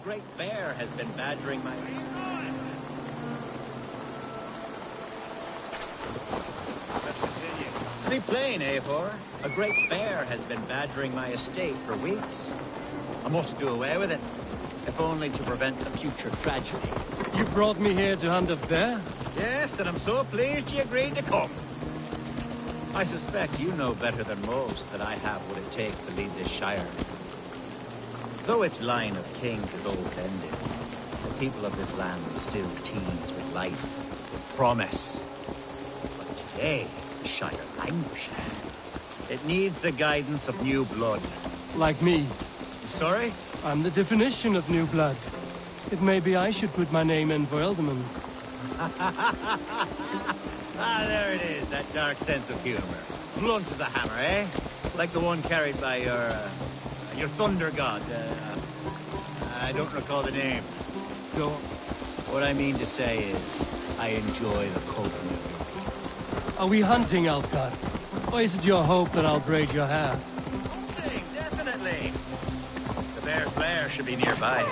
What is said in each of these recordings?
great bear has been badgering my... Let's continue. To be plain, Eivor, a great bear has been badgering my estate for weeks. I must do away with it, if only to prevent a future tragedy. You brought me here to hunt a bear? Yes, and I'm so pleased you agreed to come. I suspect you know better than most that I have what it takes to lead this shire. Though its line of kings is old-ended, the people of this land still teems with life, with promise. But today, the shire languishes. It needs the guidance of new blood. Like me. Sorry? I'm the definition of new blood. It may be I should put my name in for Elderman. Ah, there it is, that dark sense of humor. Blunt as a hammer, eh? Like the one carried by your thunder god. I don't recall the name. Go. What I mean to say is, I enjoy the company. Are we hunting, Elfgar? Or is it your hope that I'll braid your hair? Hunting, definitely. The bear's lair should be nearby.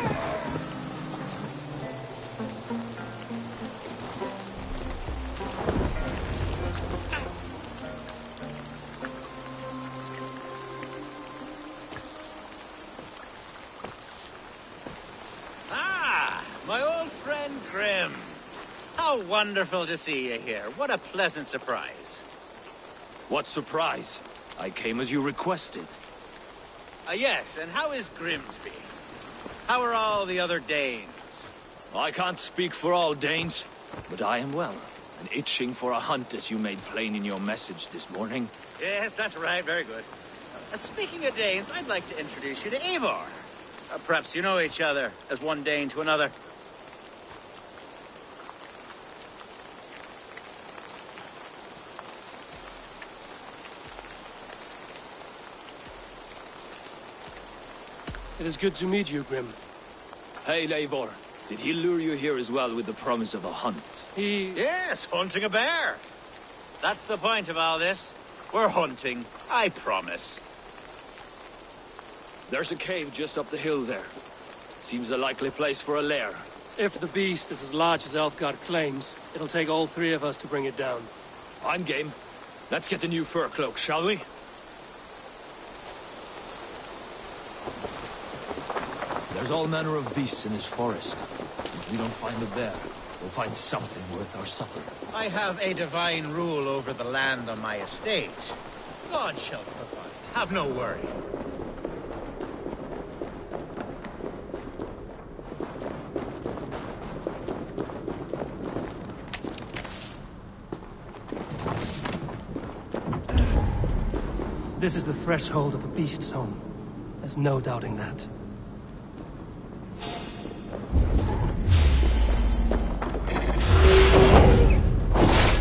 My old friend Grim. How wonderful to see you here. What a pleasant surprise. What surprise? I came as you requested. Yes, and how is Grimsby? How are all the other Danes? I can't speak for all Danes, but I am well, and itching for a hunt as you made plain in your message this morning. Yes, that's right. Very good. Speaking of Danes, I'd like to introduce you to Eivor. Perhaps you know each other, as one Dane to another. It is good to meet you, Grim. Hey, Eivor. Did he lure you here as well with the promise of a hunt? Yes, hunting a bear. That's the point of all this. We're hunting, I promise. There's a cave just up the hill there. Seems a likely place for a lair. If the beast is as large as Elfgar claims, it'll take all three of us to bring it down. I'm game. Let's get a new fur cloak, shall we? There's all manner of beasts in this forest. If we don't find a bear, we'll find something worth our supper. I have a divine rule over the land on my estate. God shall provide. Have no worry. This is the threshold of the beast's home. There's no doubting that.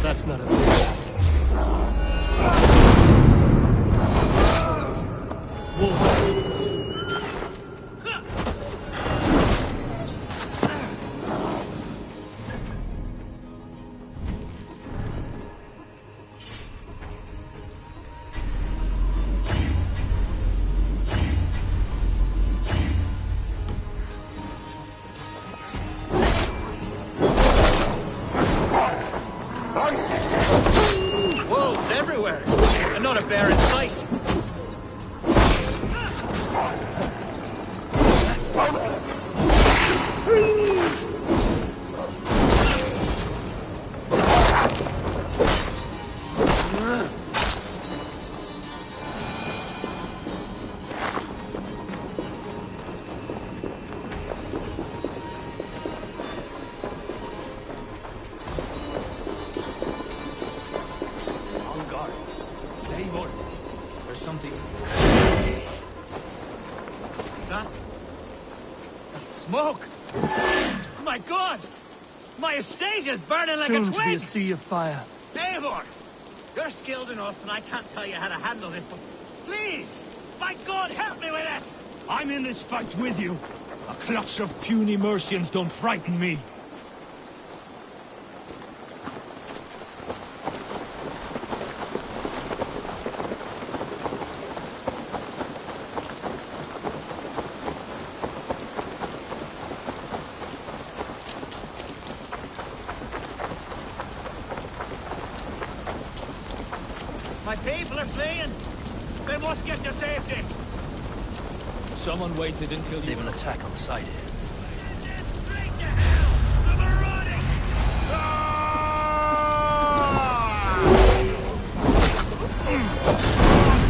That's not a beast. Wolf. Wolves everywhere, and not a bear in sight. Something. Is that smoke? My God! My estate is burning like Soon a to be twig! a sea of fire. Eivor! You're skilled enough, and I can't tell you how to handle this, but please! My God, help me with this! I'm in this fight with you. A clutch of puny Mercians don't frighten me. My people are fleeing! They must get to safety! Someone waited until you... They will attack on sight. Straight to hell! The marauding! Oh,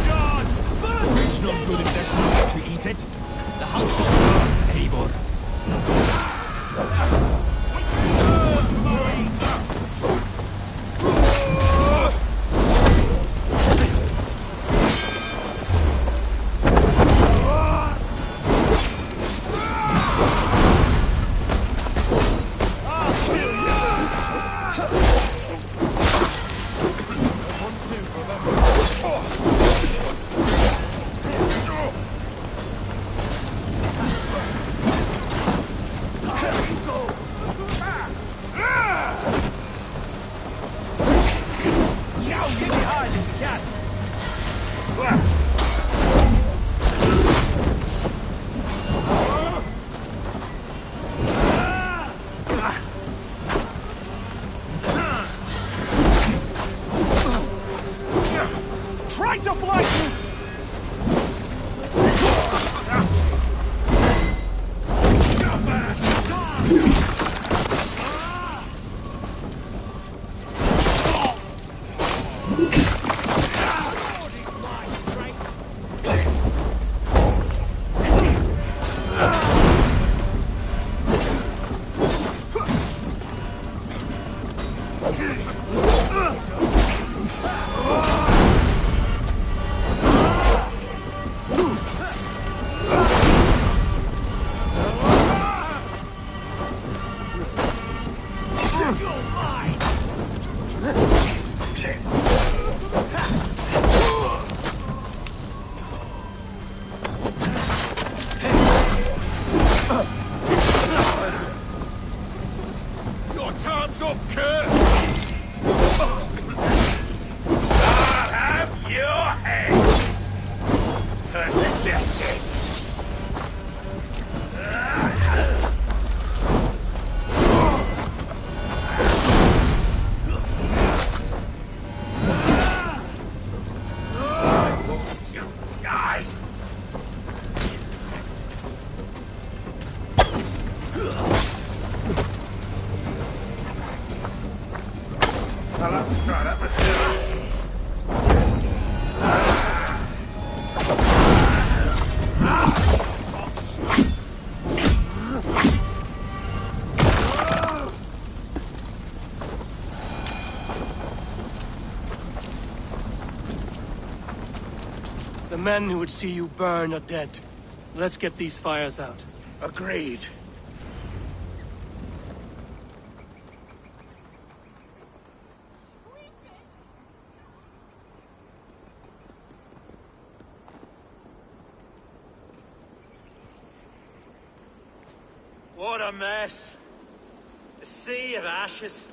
God! It's no good if there's no way to eat it. The house will burn, Eivor. Try to flank me! Your time's up, Kurt! I'll have your head! The men who would see you burn are dead. Let's get these fires out. Agreed. What a mess. A sea of ashes.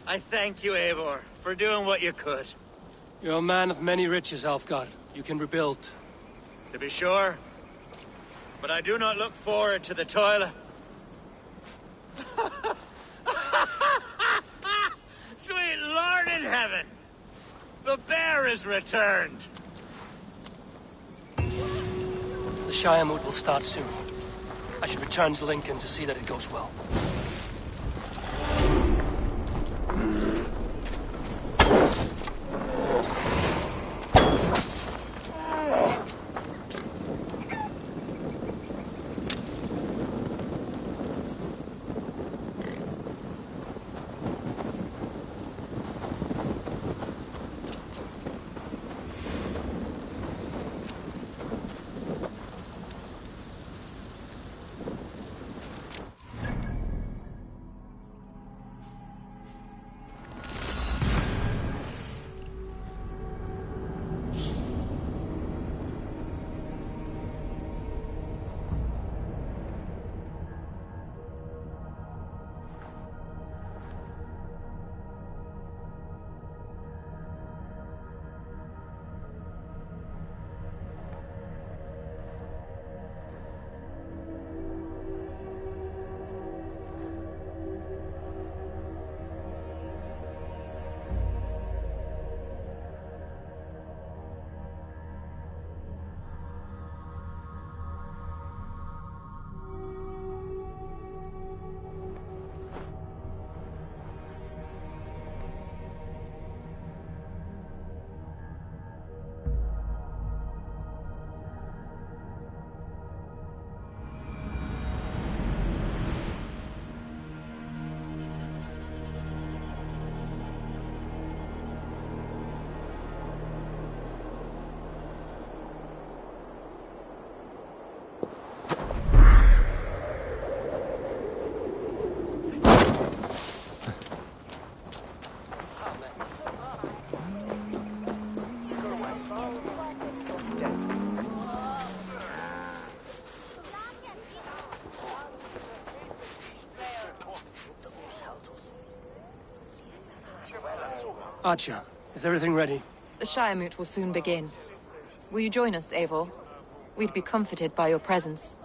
I thank you, Eivor, for doing what you could. You're a man of many riches, Alfgard. You can rebuild. To be sure. But I do not look forward to the toil. Sweet Lord in heaven! The bear is returned! The Shire moot will start soon. I should return to Lincoln to see that it goes well. Archer, is everything ready? The Shire Moot will soon begin. Will you join us, Eivor? We'd be comforted by your presence.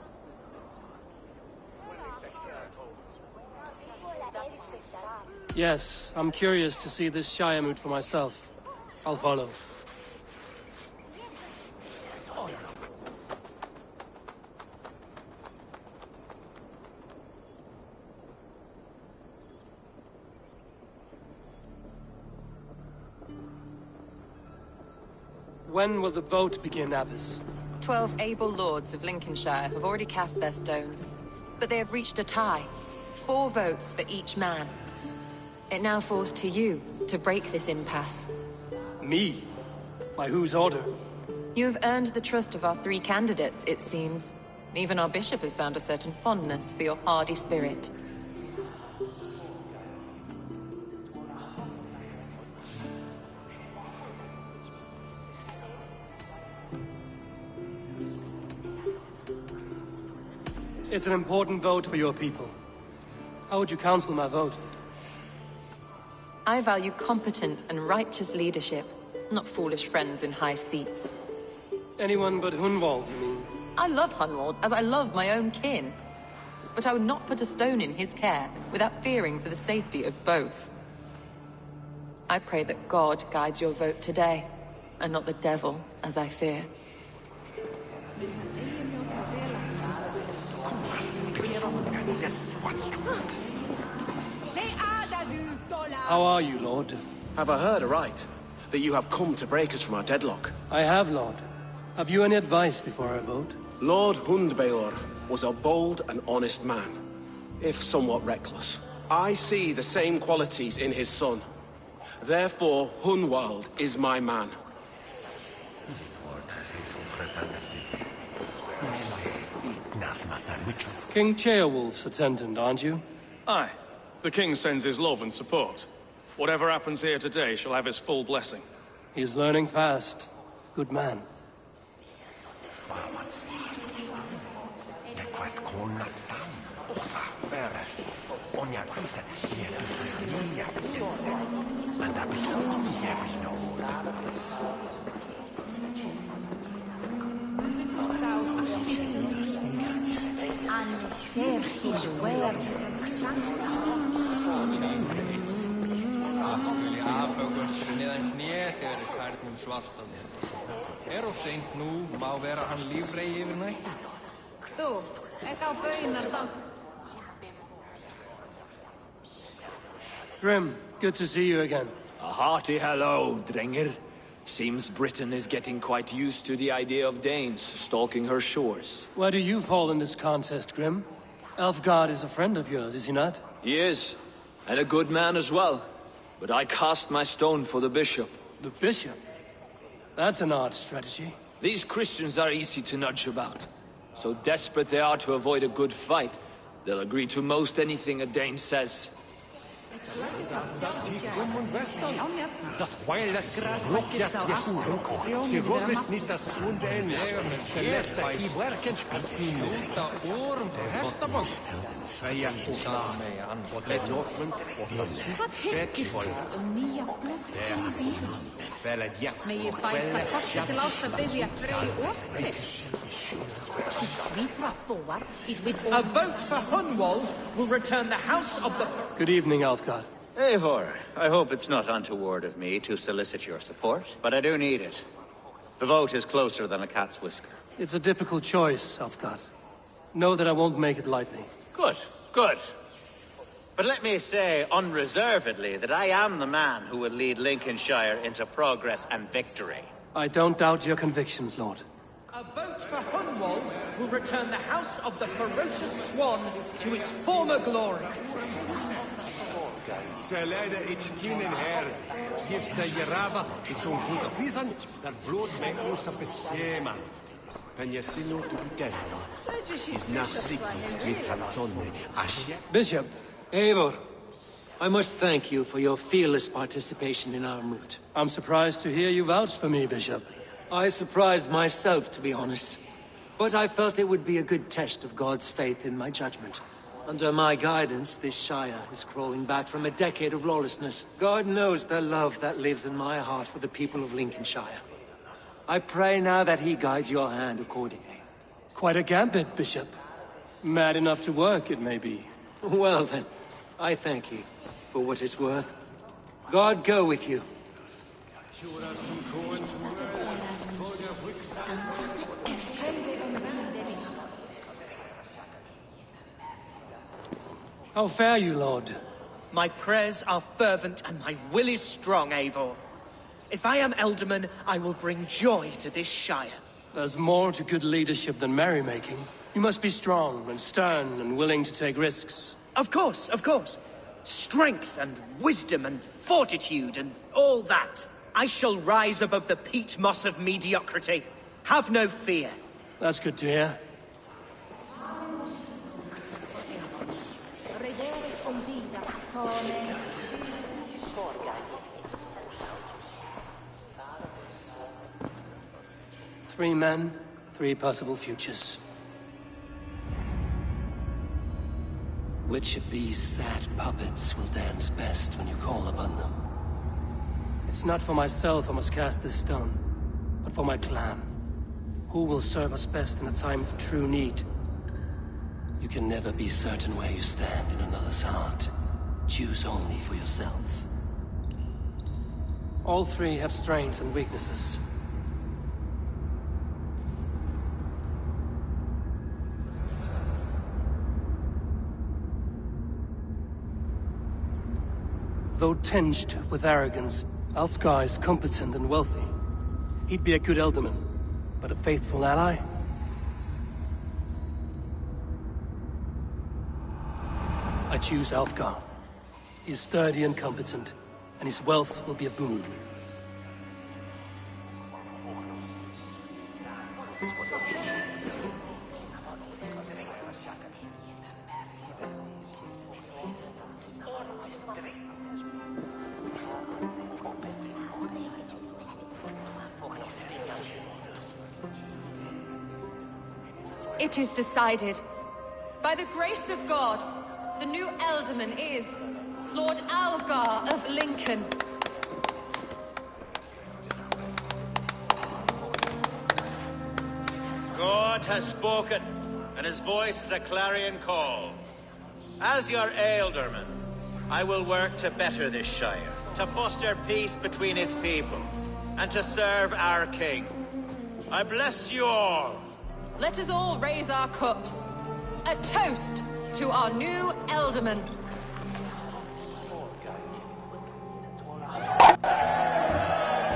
Yes, I'm curious to see this Shire Moot for myself. I'll follow. When will the vote begin, Abbess? 12 able lords of Lincolnshire have already cast their stones, but they have reached a tie. 4 votes for each man. It now falls to you to break this impasse. Me? By whose order? You have earned the trust of our 3 candidates, it seems. Even our bishop has found a certain fondness for your hardy spirit. It's an important vote for your people. How would you counsel my vote? I value competent and righteous leadership, not foolish friends in high seats. Anyone but Hunwald, you mean? I love Hunwald as I love my own kin. But I would not put a stone in his care without fearing for the safety of both. I pray that God guides your vote today, and not the devil, as I fear. How are you, Lord? Have I heard aright? That you have come to break us from our deadlock? I have, Lord. Have you any advice before I vote? Lord Hundbeor was a bold and honest man, if somewhat reckless. I see the same qualities in his son. Therefore, Hunwald is my man. King Ceolwulf's attendant, aren't you? Aye. The king sends his love and support. Whatever happens here today shall have his full blessing. He's learning fast. Good man. Grim, good to see you again. A hearty hello, Drenger. Seems Britain is getting quite used to the idea of Danes stalking her shores. Where do you fall in this contest, Grim? Elfgard is a friend of yours, is he not? He is, and a good man as well. But I cast my stone for the bishop. The bishop? That's an odd strategy. These Christians are easy to nudge about. So desperate they are to avoid a good fight, they'll agree to most anything a Dane says. A vote for Hunwald will return the house of the... Good evening, Alfgard. Eivor, I hope it's not untoward of me to solicit your support, but I do need it. The vote is closer than a cat's whisker. It's a difficult choice, Alfgard. Know that I won't make it lightly. Good, good. But let me say unreservedly that I am the man who will lead Lincolnshire into progress and victory. I don't doubt your convictions, Lord. A vote for Hunwald will return the house of the ferocious swan to its former glory. Leider iets klinen her. Geef ze Jerava is zo'n goede pizan, dat brood bij ons beschermen. Ben je zin om te bekijken? Is nasik met Antonne Asje? Bishop, Eivor, I must thank you for your fearless participation in our moot. I'm surprised to hear you vouch for me, Bishop. I surprised myself, to be honest. But I felt it would be a good test of God's faith in my judgment. Under my guidance, this Shire is crawling back from a decade of lawlessness. God knows the love that lives in my heart for the people of Lincolnshire. I pray now that he guides your hand accordingly. Quite a gambit, Bishop. Mad enough to work, it may be. Well then, I thank you for what it's worth. God go with you. How fare you, Lord? My prayers are fervent and my will is strong, Eivor. If I am Elderman, I will bring joy to this Shire. There's more to good leadership than merrymaking. You must be strong and stern and willing to take risks. Of course, of course. Strength and wisdom and fortitude and all that. I shall rise above the peat moss of mediocrity. Have no fear. That's good to hear. Three men, three possible futures. Which of these sad puppets will dance best when you call upon them? It's not for myself I must cast this stone, but for my clan. Who will serve us best in a time of true need? You can never be certain where you stand in another's heart. Choose only for yourself. All three have strengths and weaknesses. Though tinged with arrogance, Alfgar is competent and wealthy. He'd be a good Elderman, but a faithful ally? I choose Alfgar. He is sturdy and competent, and his wealth will be a boon. It is decided. By the grace of God, the new Elderman is Lord Alfgar of Lincoln. God has spoken, and his voice is a clarion call. As your Ealdorman, I will work to better this Shire, to foster peace between its people, and to serve our king. I bless you all. Let us all raise our cups. A toast to our new Elderman.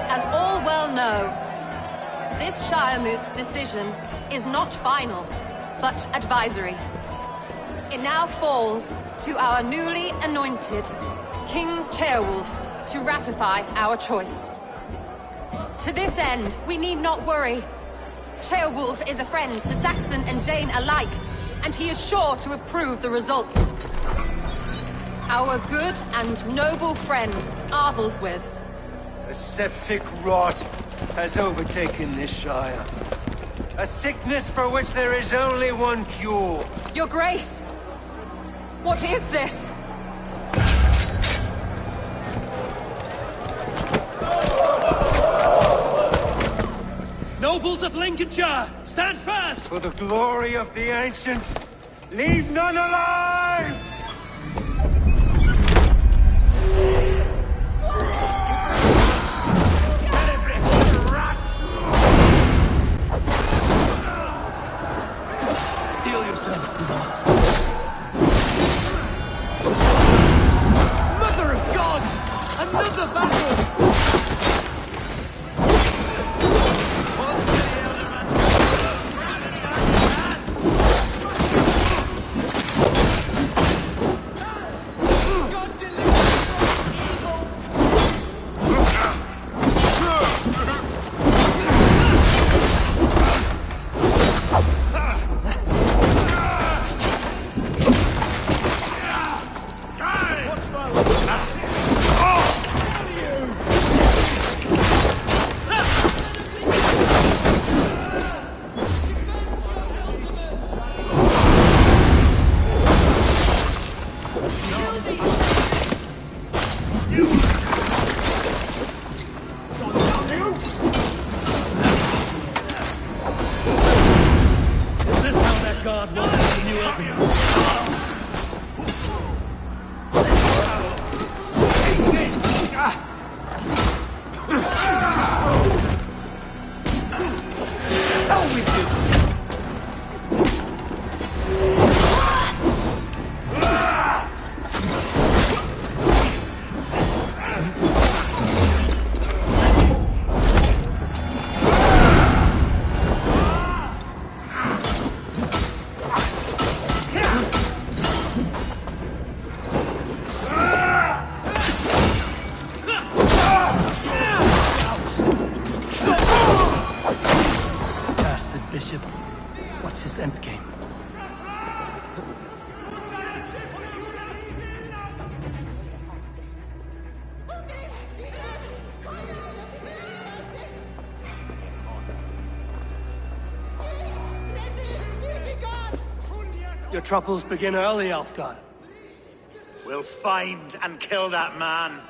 As all well know, this Shiremoot's decision is not final, but advisory. It now falls to our newly anointed King Ceolwulf to ratify our choice. To this end, we need not worry. Ceolwulf is a friend to Saxon and Dane alike, and he is sure to approve the results. Our good and noble friend, Arthelswith. A septic rot has overtaken this Shire. A sickness for which there is only one cure. Your Grace! What is this? Nobles of Lincolnshire, stand fast! For the glory of the ancients, leave none alive! Steel yourself, do not. Mother of God! Another battle! God welcomes the new alchemy. How we do? Bishop, what's his endgame? Your troubles begin early, Alfgar. We'll find and kill that man.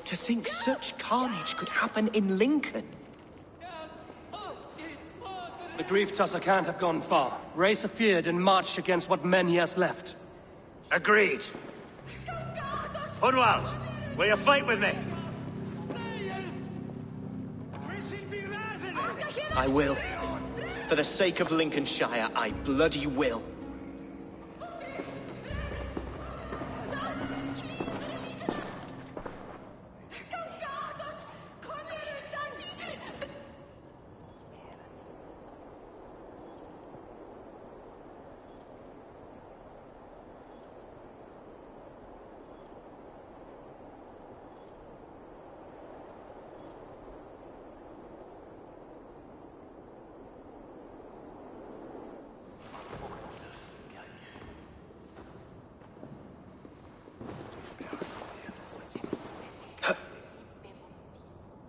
To think such carnage could happen in Lincoln. The grief tusser can't have gone far. Raise a feared and march against what men he has left. Agreed. Hunwald, will you fight with me? I will. For the sake of Lincolnshire, I bloody will.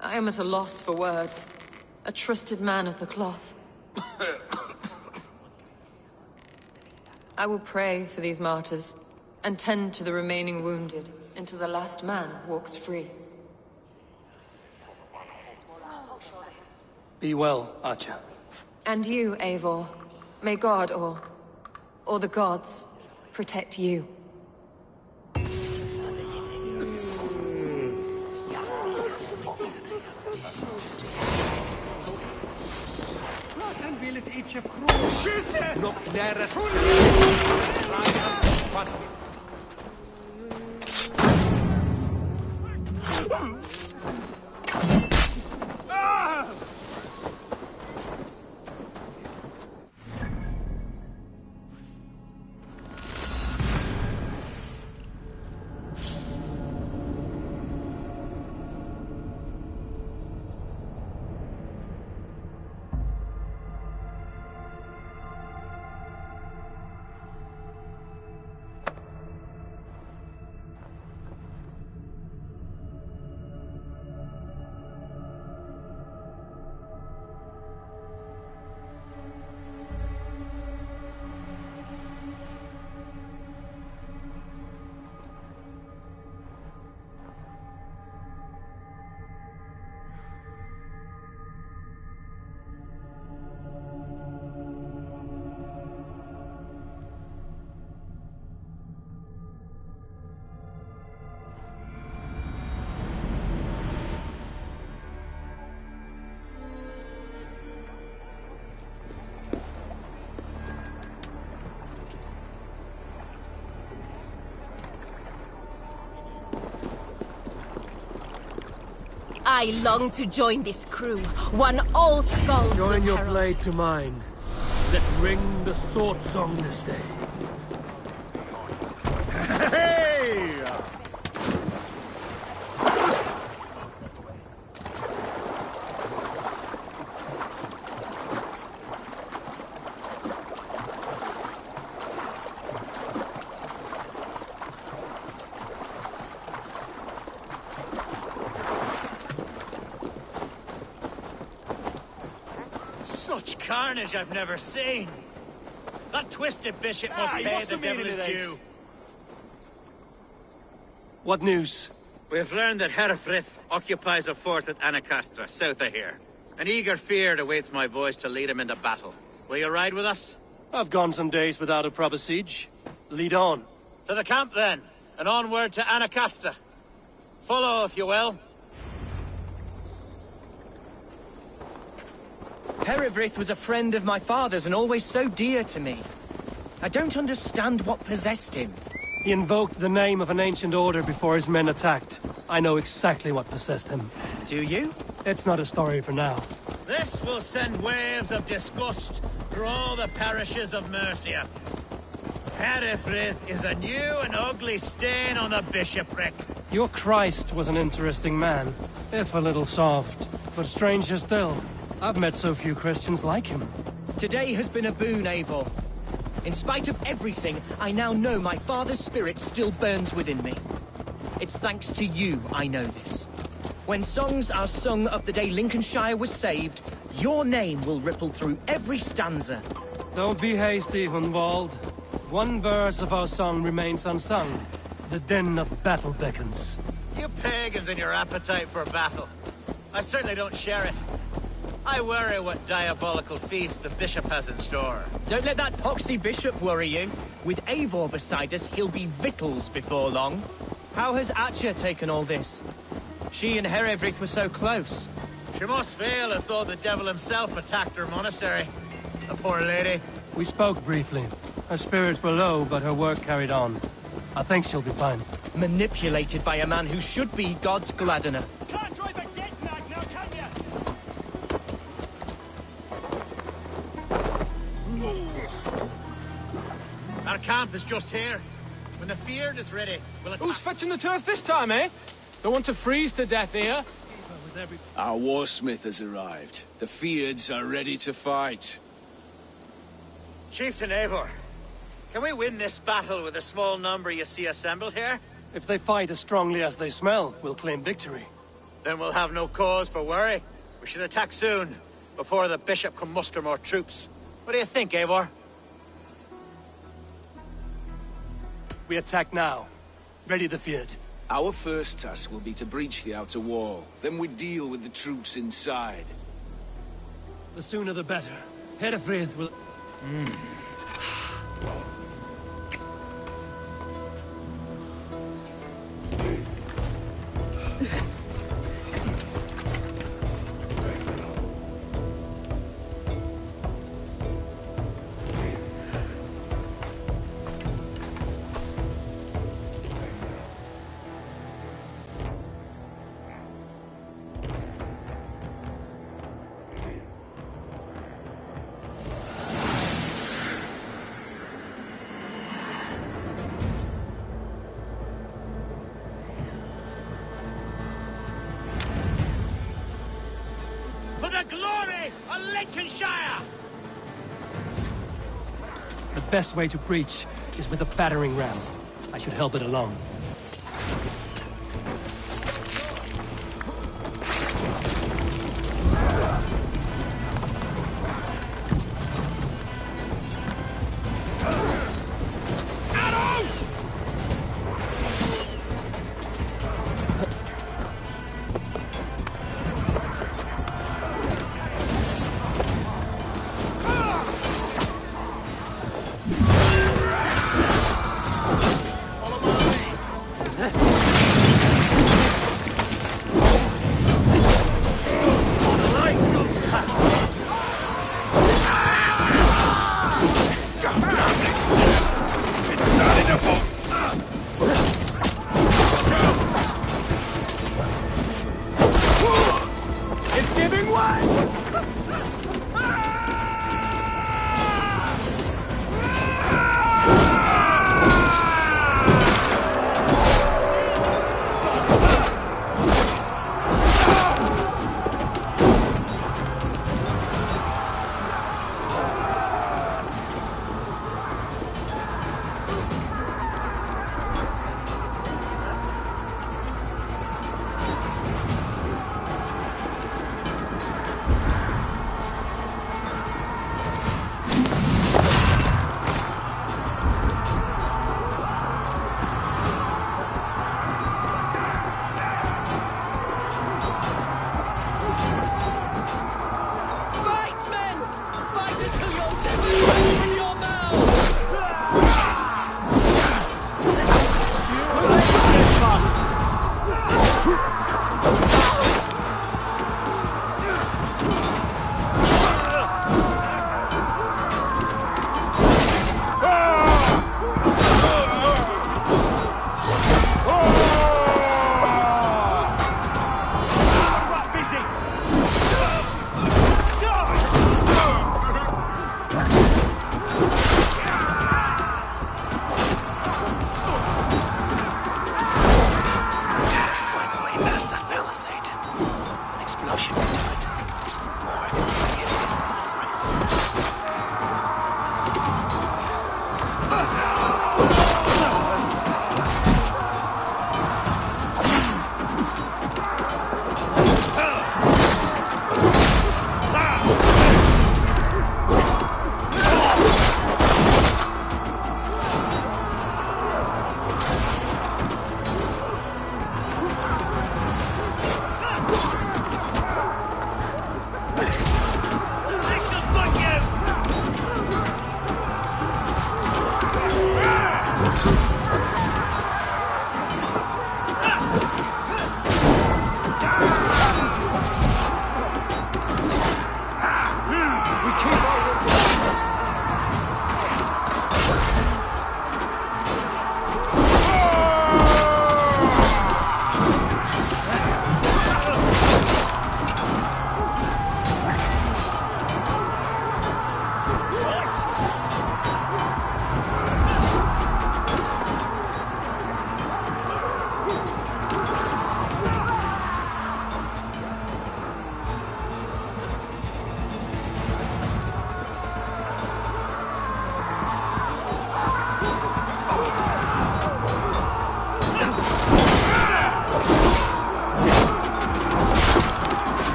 I am at a loss for words. A trusted man of the cloth. I will pray for these martyrs, and tend to the remaining wounded, until the last man walks free. Be well, Archer. And you, Eivor. May God, or the gods, protect you. I long to join this crew, one all skulls. Join your blade to mine. Let ring the sword song this day. Hey! Such carnage I've never seen. That twisted bishop must pay the devil his due. What news? We've learned that Herefrith occupies a fort at Anacastra, south of here. An eager fear awaits my voice to lead him into battle. Will you ride with us? I've gone some days without a proper siege. Lead on. To the camp, then, and onward to Anacasta. Follow, if you will. Herewrith was a friend of my father's and always so dear to me. I don't understand what possessed him. He invoked the name of an ancient order before his men attacked. I know exactly what possessed him. Do you? It's not a story for now. This will send waves of disgust through all the parishes of Mercia. Herefrith is a new and ugly stain on the bishopric. Your Christ was an interesting man, if a little soft. But stranger still, I've met so few Christians like him. Today has been a boon, Eivor. In spite of everything, I now know my father's spirit still burns within me. It's thanks to you I know this. When songs are sung of the day Lincolnshire was saved, your name will ripple through every stanza. Don't be hasty, Hunwald. One verse of our song remains unsung. The din of battle beckons. You pagans and your appetite for battle. I certainly don't share it. I worry what diabolical feast the bishop has in store. Don't let that poxy bishop worry you. With Eivor beside us, he'll be victuals before long. How has Atcha taken all this? She and Herewrith were so close. She must feel as though the devil himself attacked her monastery. The poor lady. We spoke briefly. Her spirits were low, but her work carried on. I think she'll be fine. Manipulated by a man who should be God's gladdener. Can't drive a dead nag now, can ya? Our camp is just here. When the Feared is ready, we'll attack. Who's fetching the turf this time, eh? Don't want to freeze to death here. Our warsmith has arrived. The Feards are ready to fight. Chieftain Eivor, can we win this battle with the small number you see assembled here? If they fight as strongly as they smell, we'll claim victory. Then we'll have no cause for worry. We should attack soon, before the bishop can muster more troops. What do you think, Eivor? We attack now. Ready the Feared. Our first task will be to breach the outer wall. Then we deal with the troops inside. The sooner the better. Herefrith will... For the glory of Lincolnshire! The best way to breach is with a battering ram. I should help it along.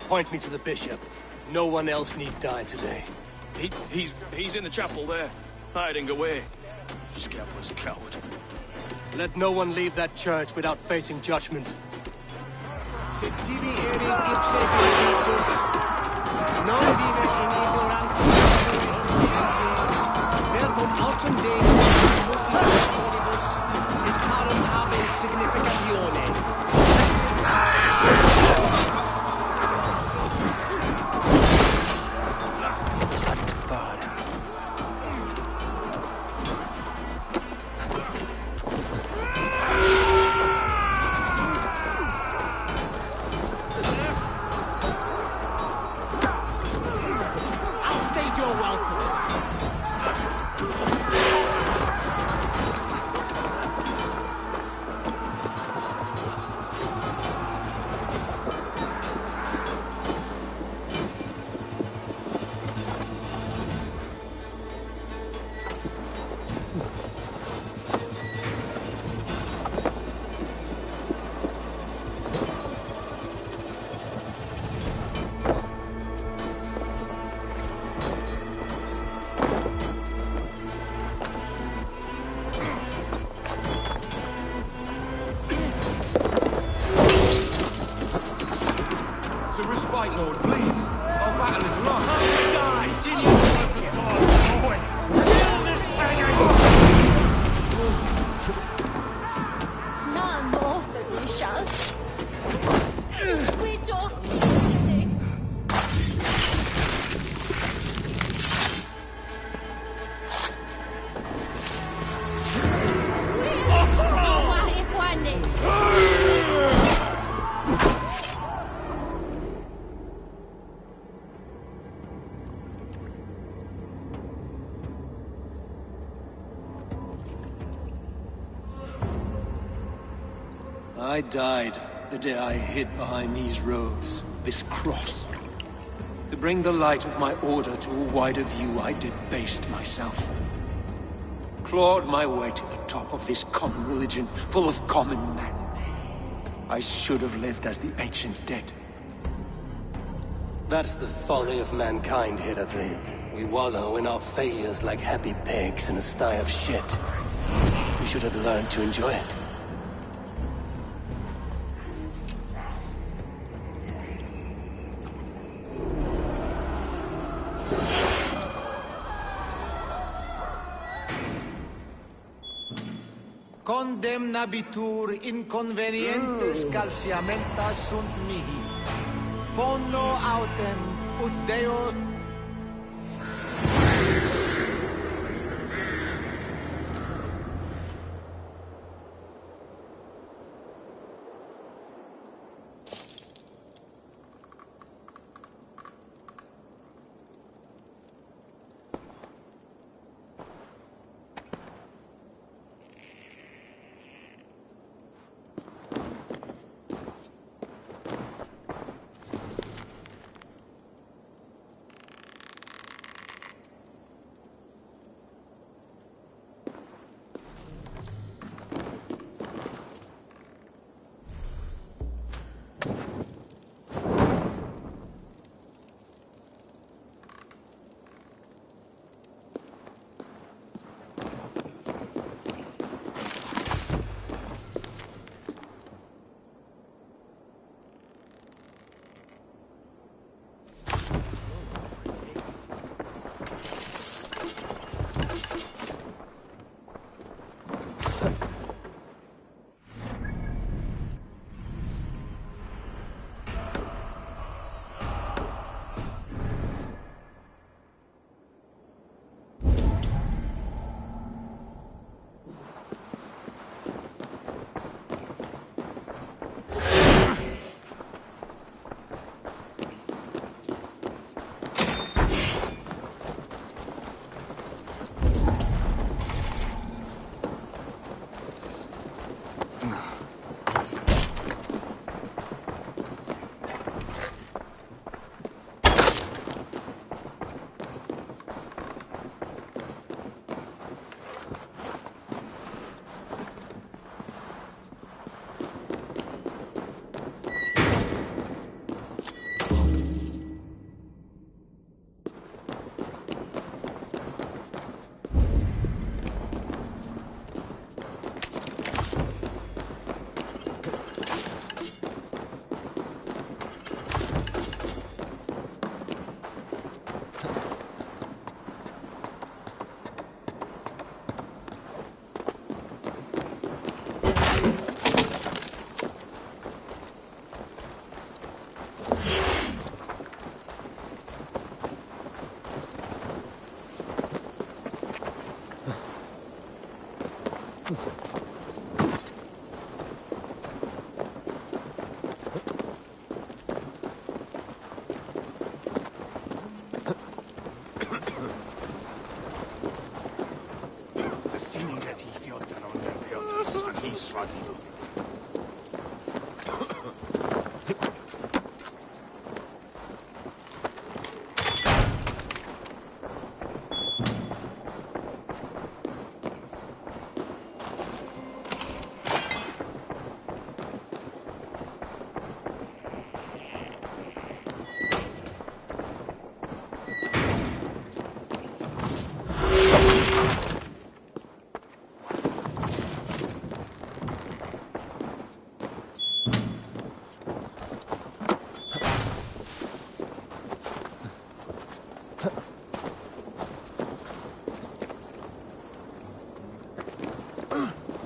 Point me to the bishop. No one else need die today. He's in the chapel there, hiding away. Scabrous coward. Let no one leave that church without facing judgment. Se tibi erit ipse benedictus, non vives in ignorantia verbum autem Deum multis White Lord, please. Our battle is lost. Die! Did you quick! Kill this hanging! None more for you shall. We talk. I died the day I hid behind these robes, this cross. To bring the light of my order to a wider view, I debased myself. Clawed my way to the top of this common religion, full of common men. I should have lived as the ancients did. That's the folly of mankind, Hiravrid. We wallow in our failures like happy pigs in a sty of shit. We should have learned to enjoy it. Condemnabitur inconvenientes calciamentas sunt mihi. Bono autem ut Deus.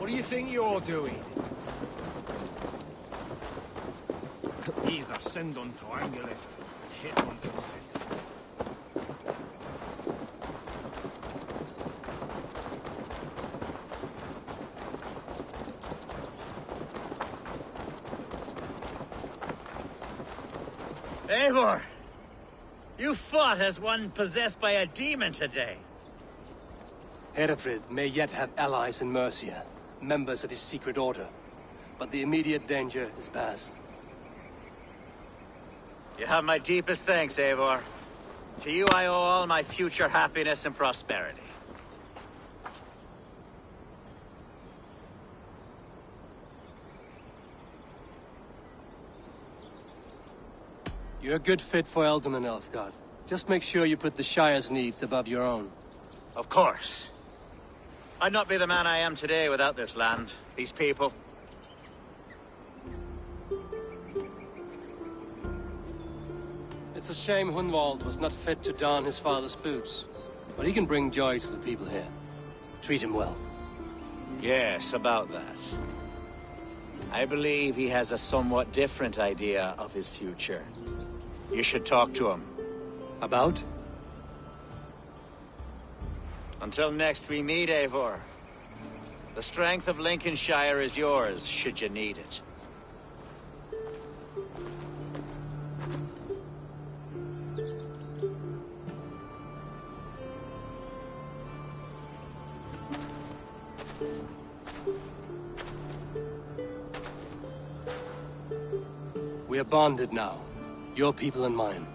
What do you think you're doing? Either send on to Angulet and hit on to it. Eivor! You fought as one possessed by a demon today. Hereford may yet have allies in Mercia, members of his secret order. But the immediate danger is past. You have my deepest thanks, Eivor. To you I owe all my future happiness and prosperity. You're a good fit for Eldon, Elfgard. Just make sure you put the Shire's needs above your own. Of course. I'd not be the man I am today without this land, these people. It's a shame Hunwald was not fit to don his father's boots. But he can bring joy to the people here. Treat him well. Yes, about that. I believe he has a somewhat different idea of his future. You should talk to him. About? Until next we meet, Eivor. The strength of Lincolnshire is yours, should you need it. We are bonded now. Your people and mine.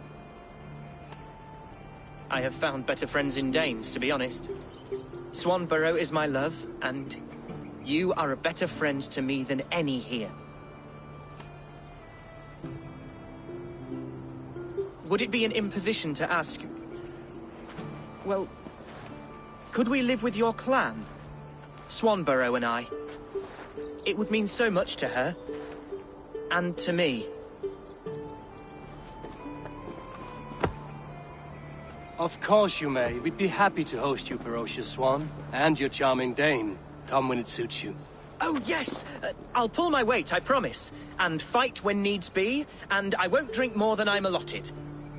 I have found better friends in Danes, to be honest. Swanborough is my love, and you are a better friend to me than any here. Would it be an imposition to ask... Well, could we live with your clan? Swanborough and I. It would mean so much to her. And to me. Of course you may. We'd be happy to host you, ferocious Swan. And your charming Dane. Come when it suits you. Oh, yes! I'll pull my weight, I promise. And fight when needs be, and I won't drink more than I'm allotted.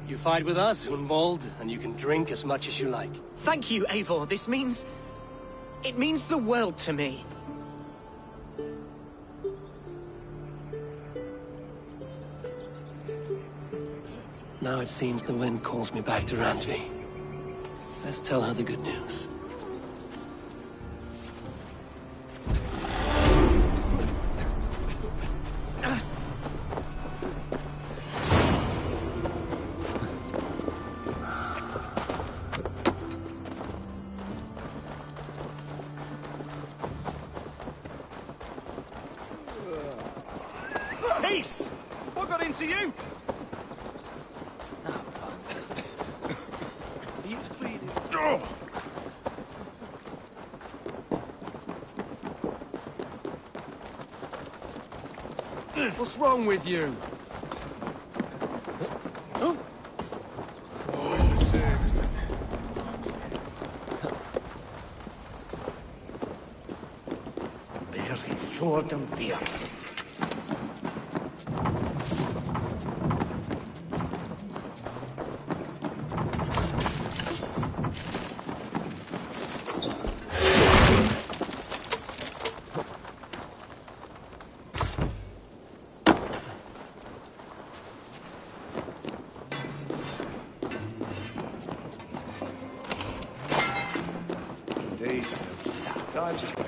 You fight with us, Hunwald, and you can drink as much as you like. Thank you, Eivor. This means... it means the world to me. Now it seems the wind calls me back to Randvi. Let's tell her the good news. Peace! What got into you? What's wrong with you? There's the sword and fear. Time's changed.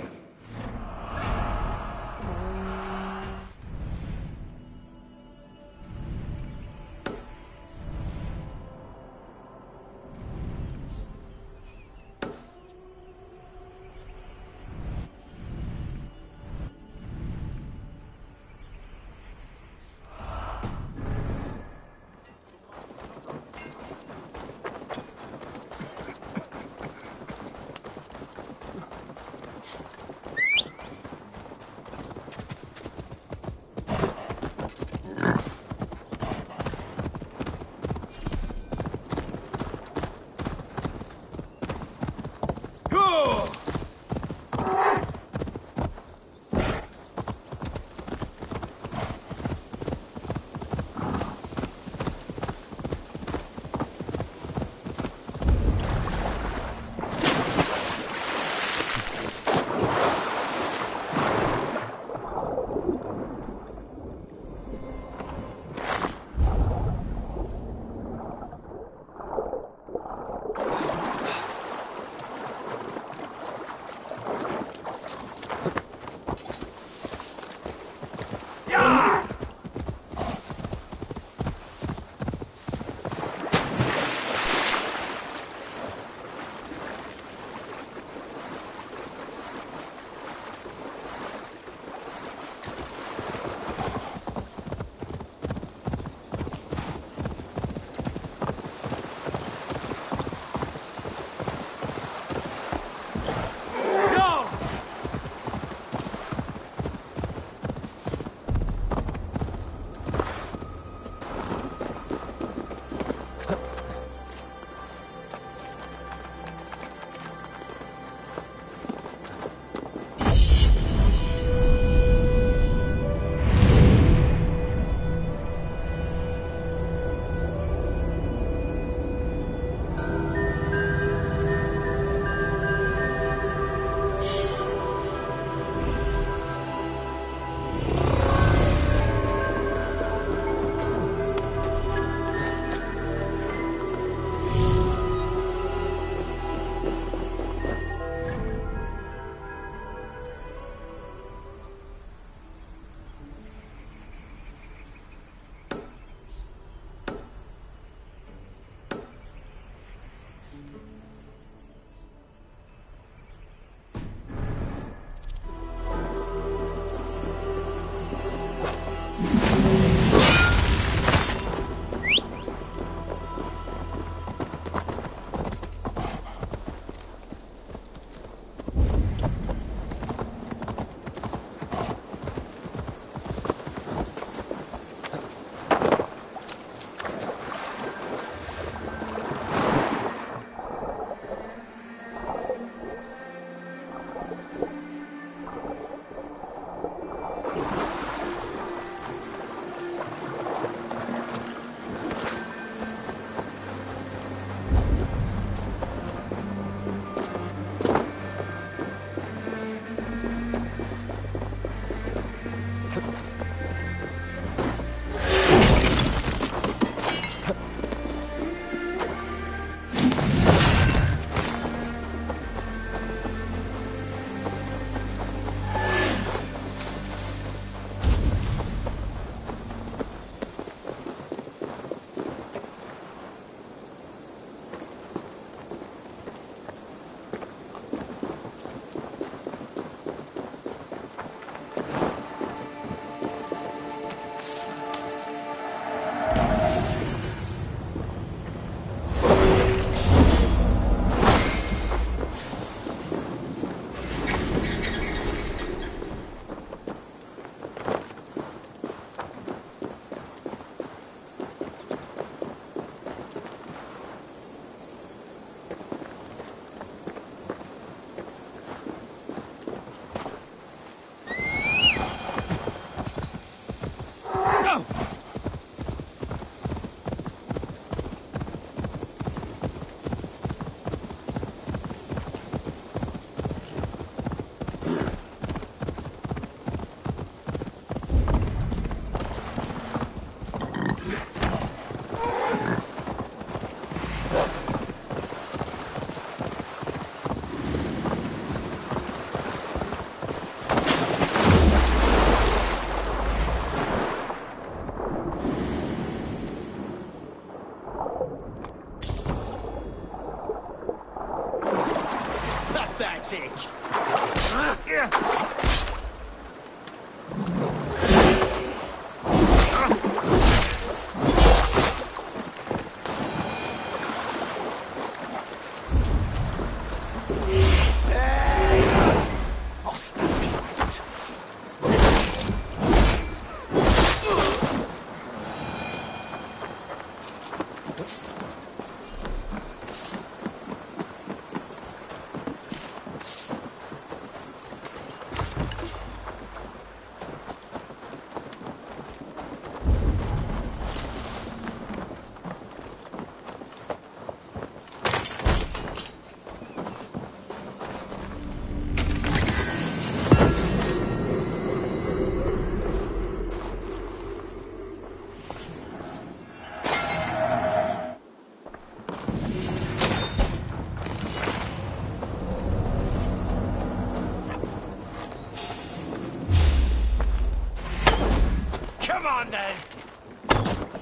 Come on, then!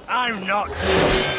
I'm not doing it!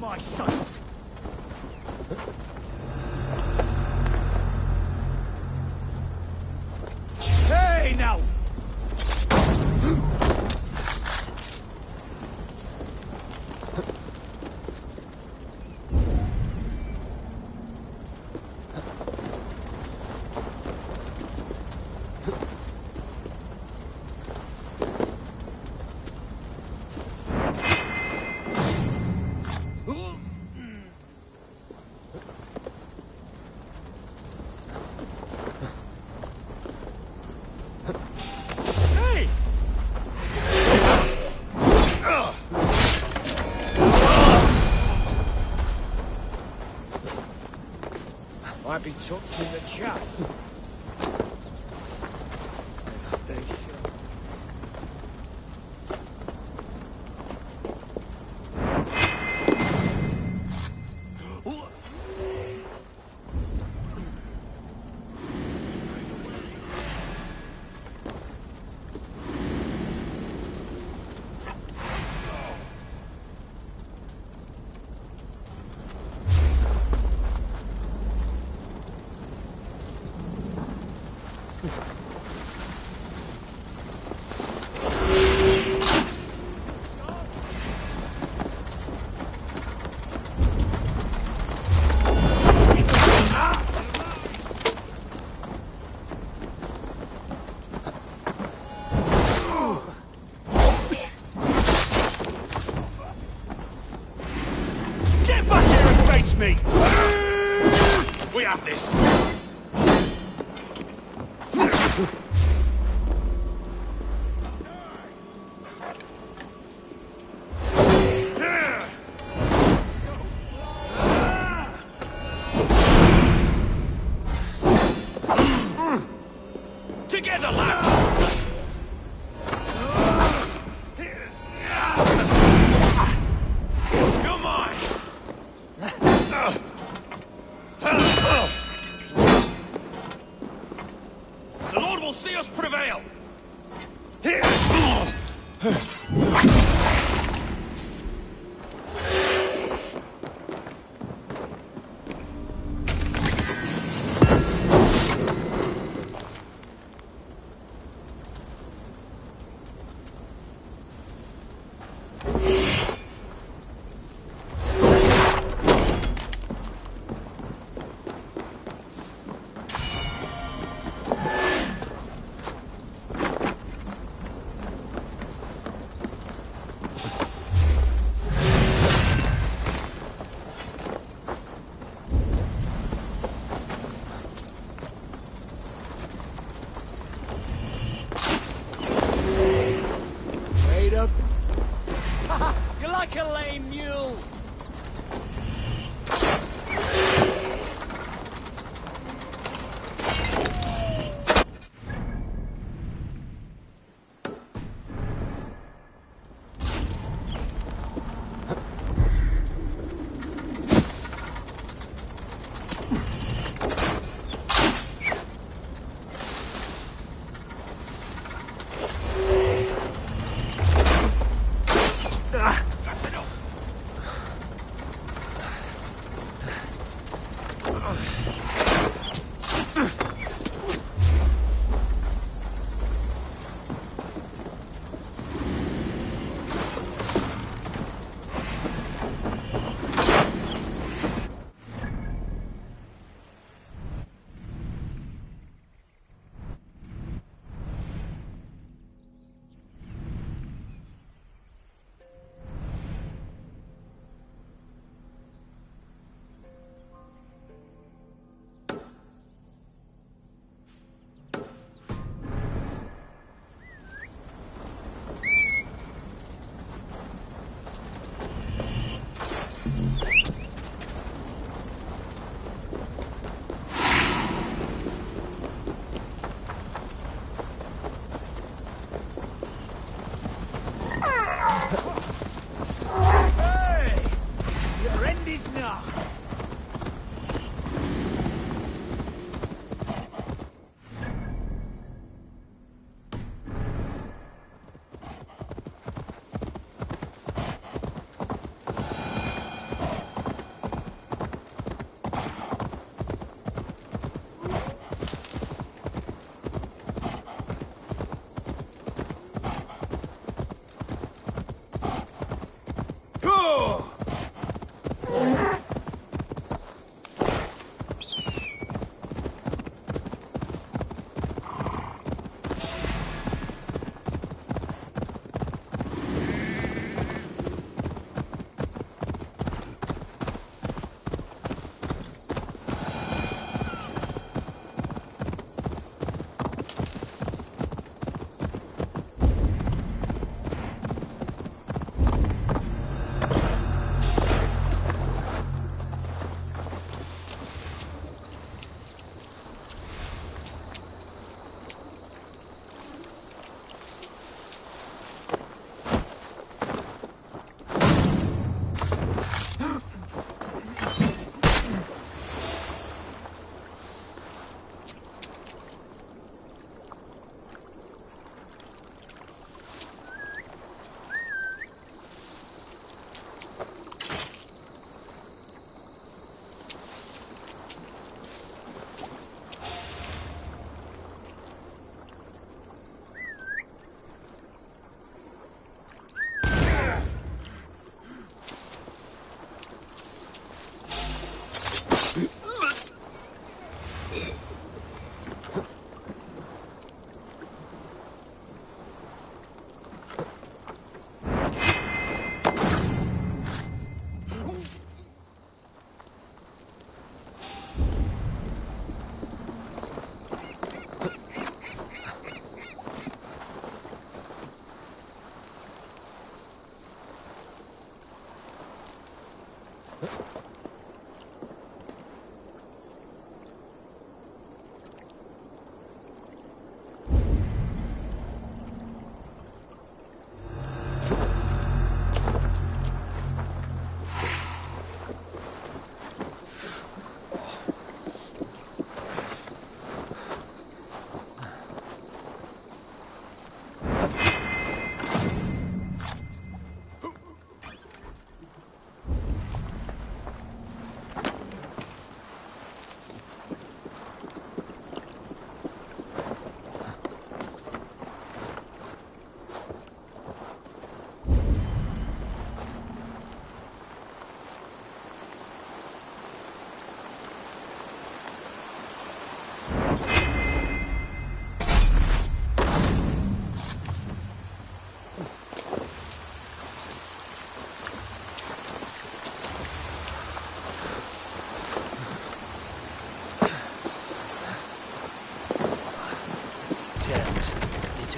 my son! Hey, now! Might be tucked in the chaff. Let's stay sharp. Me! We have this! Together, lads! Come on! The Lord will see us prevail! You're like a lame mule!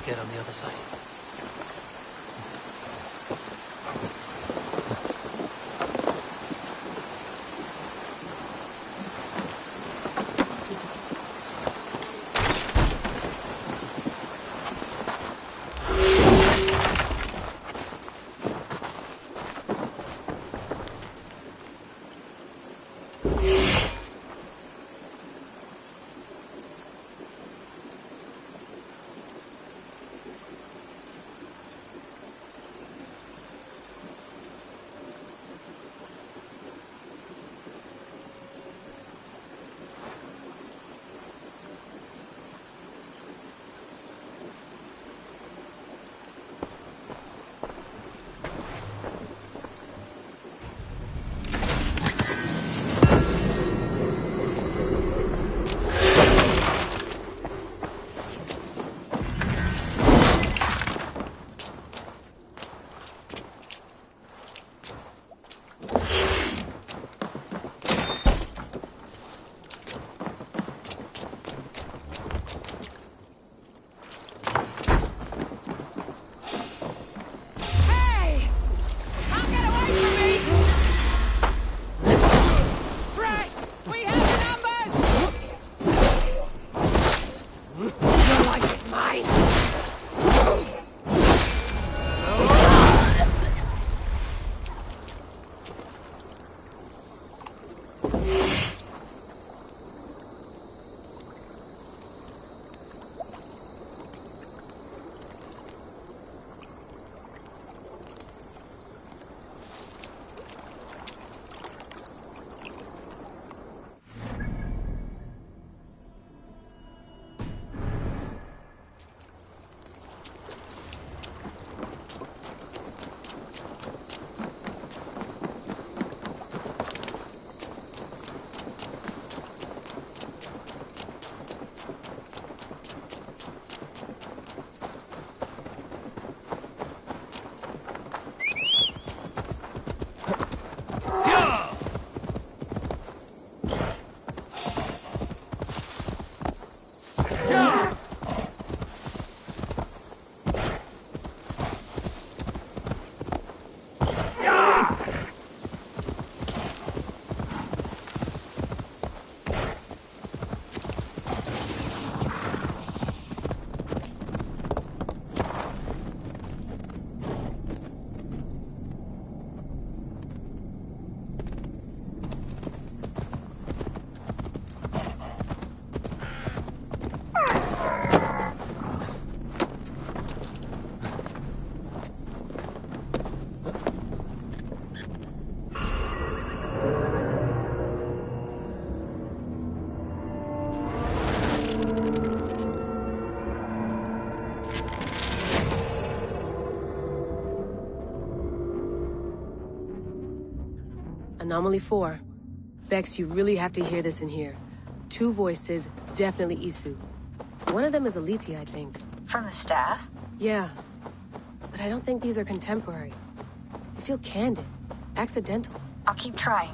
Get on the other side. Anomaly 4. Bex, you really have to hear this in here. 2 voices, definitely Isu. One of them is Alethi, I think. From the staff? Yeah. But I don't think these are contemporary. They feel candid. Accidental. I'll keep trying.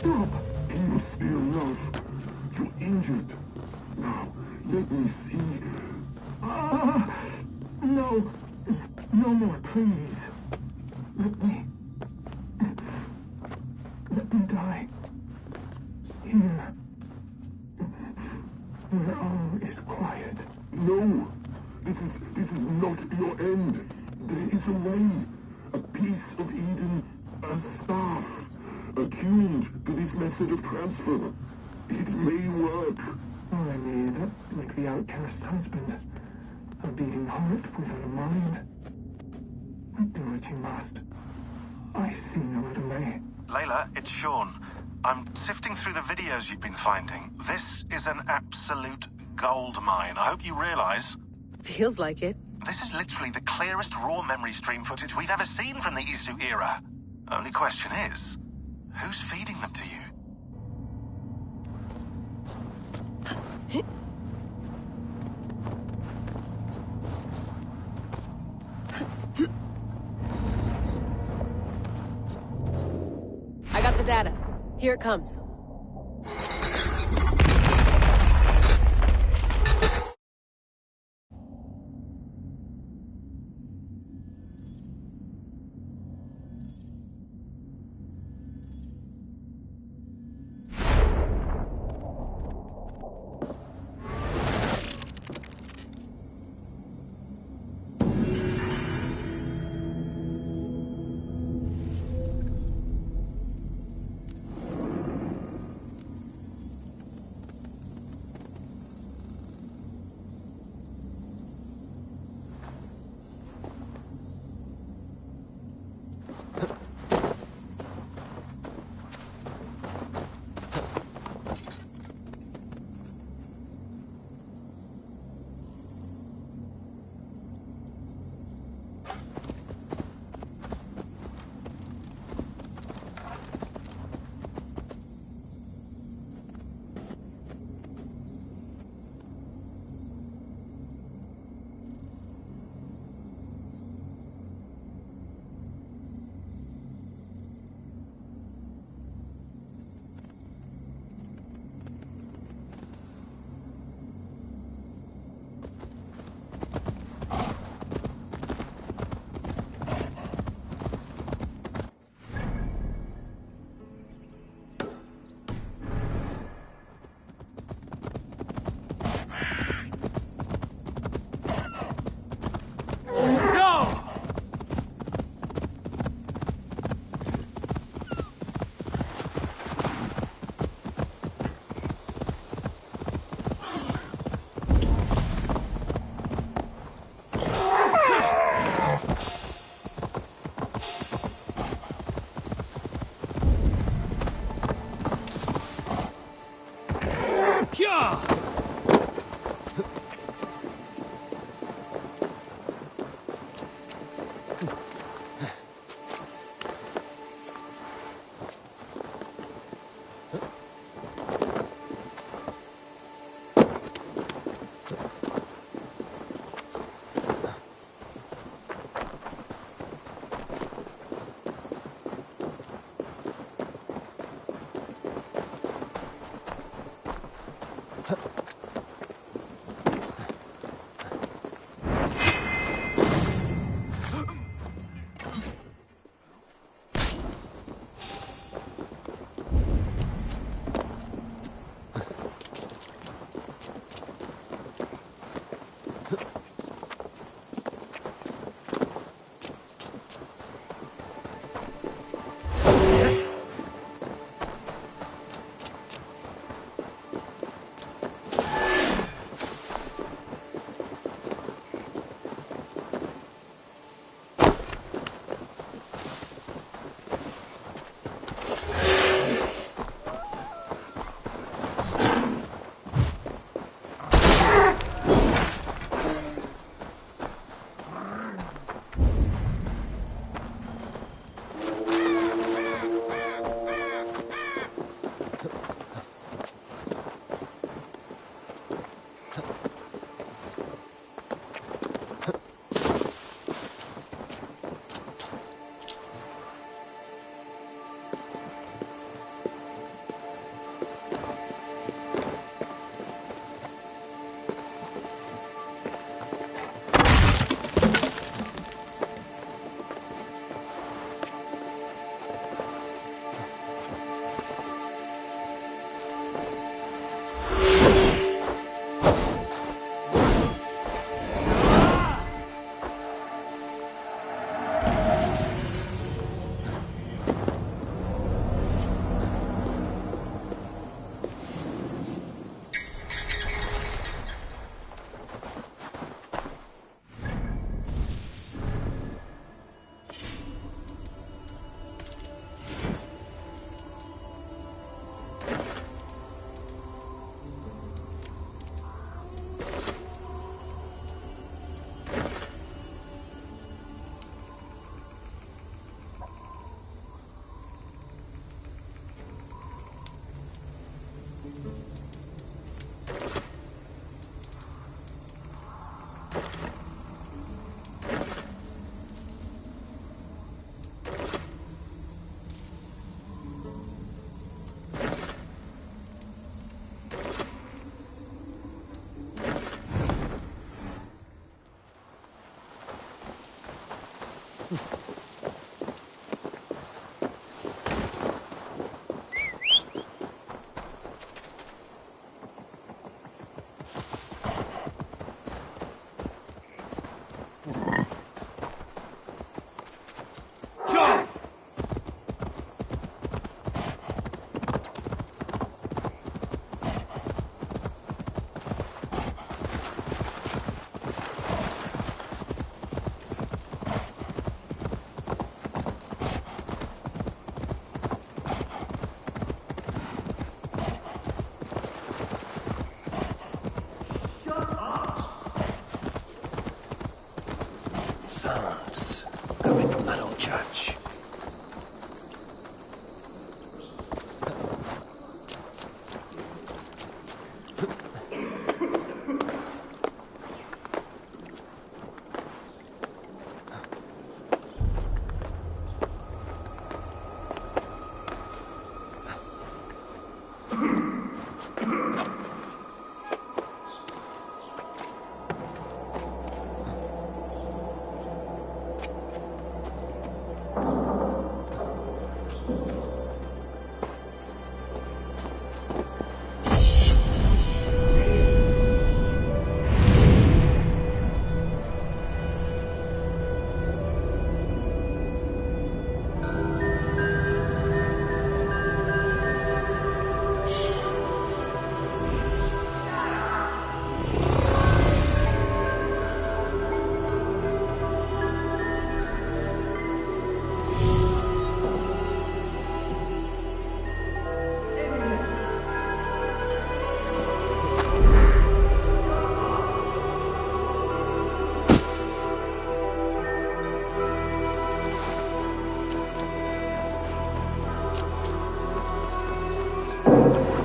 Stop! Can you still love? You're injured. Now, let me see. Ah! No! No more, please. Let me die. Here. Where all is quiet. No! This is not your end. There is a way. A piece of Eden. A staff. Attuned to this method of transfer. It may work. All I need, like the outcast's husband. A beating heart without a mind. Do what you must. I see no other way. Layla, it's Sean. I'm sifting through the videos you've been finding. This is an absolute gold mine. I hope you realize. Feels like it. This is literally the clearest raw memory stream footage we've ever seen from the Isu era. Only question is, who's feeding them to you? I got the data. Here it comes.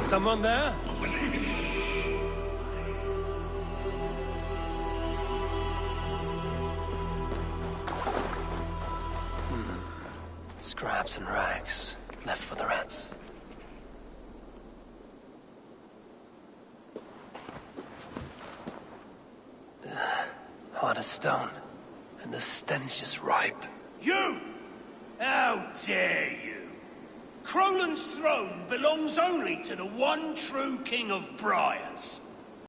someone there? Scraps and rags, left for the rats. Hard as stone, and the stench is ripe. You! How dare you! Crolan's throne belongs only to the one true King of Briars.